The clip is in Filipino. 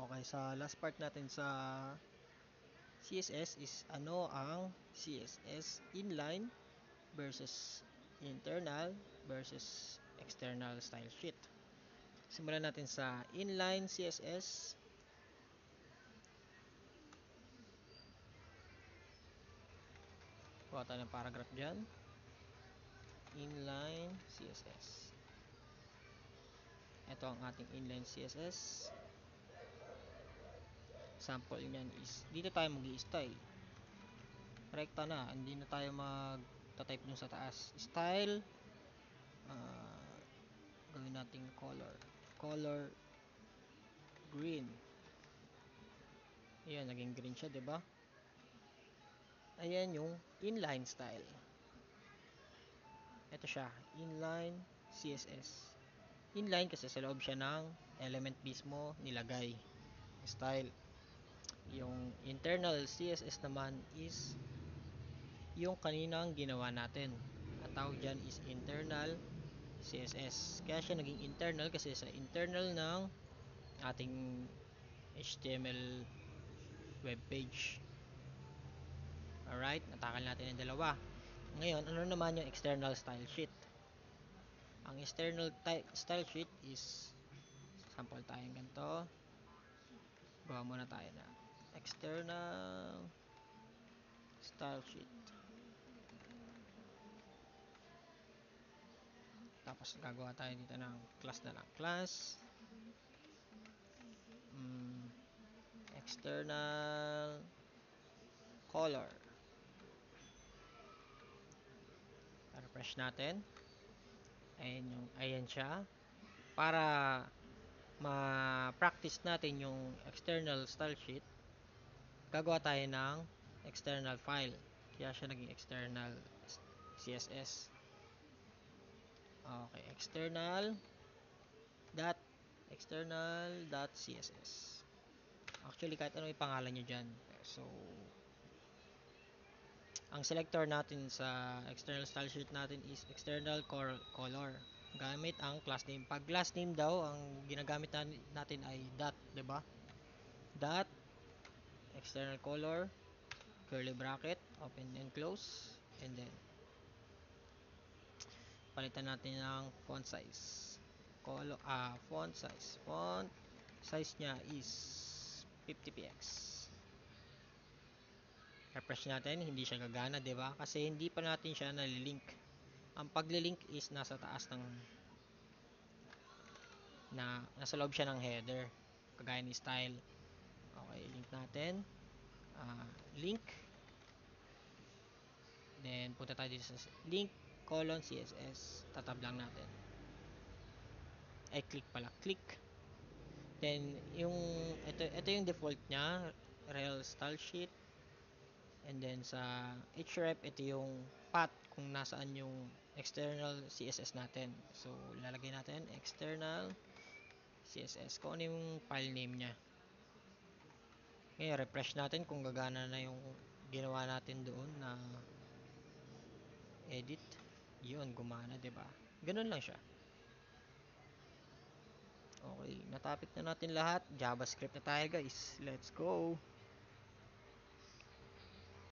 Okay, sa last part natin sa CSS is ano ang CSS inline versus internal versus external style sheet. Simulan natin sa inline CSS. Kuha tayo ng paragraph dyan. Inline CSS. Ito ang ating inline CSS. Sample niyan is dito tayo mag-i-style. Rekta na, hindi na tayo mag-type dun sa taas. Style, gawin nating color green. Ayan, naging green siya, 'di ba? Ayan yung inline style. Ito siya, inline CSS. Inline kasi sa loob siya ng element mismo nilagay. Style. Yung internal CSS naman is yung kaninang ginawa natin. Ang tawag dyan is internal CSS. Kaya siya naging internal kasi sa internal ng ating HTML web page. Alright, natakal natin yung dalawa. Ngayon, ano naman yung external style sheet? Ang external style sheet is sample tayong ganito. Gawa muna tayo na external style sheet. Tapos gagawa tayo dito ng class na lang. Class external color. Refresh natin. Ayan siya. Para ma-practice natin yung external style sheet, gagawa tayo ng external file. Kaya siya naging external CSS. Okay, external.css. Actually, kahit ano yung pangalan nyo dyan. So, ang selector natin sa external style sheet natin is external color. Gamit ang class name. Pag class name daw, ang ginagamit natin ay dot, 'di ba? Dot external color curly bracket, open and close, and then palitan natin ng font size. Font size niya is 50px. Refresh natin, hindi siya gagana, 'di ba? Kasi hindi pa natin siya nalilink. Ang paglilink is nasa taas ng nasa loob siya ng header, kagaya ni style. Okay, link natin. Link. Then punta tayo dito sa link :css. Tatab lang natin. Click pala. Click. Then ito yung default niya, rel style sheet. And then sa href, ito yung path kung nasaan yung external CSS natin. So lalagay natin external CSS. Kung ano yung file name niya. Ngayon, refresh natin kung gagana na yung ginawa natin doon na edit. Yun, gumana, 'di ba? Ganun lang siya. Okay, na-topic na natin lahat. JavaScript na tayo, guys. Let's go!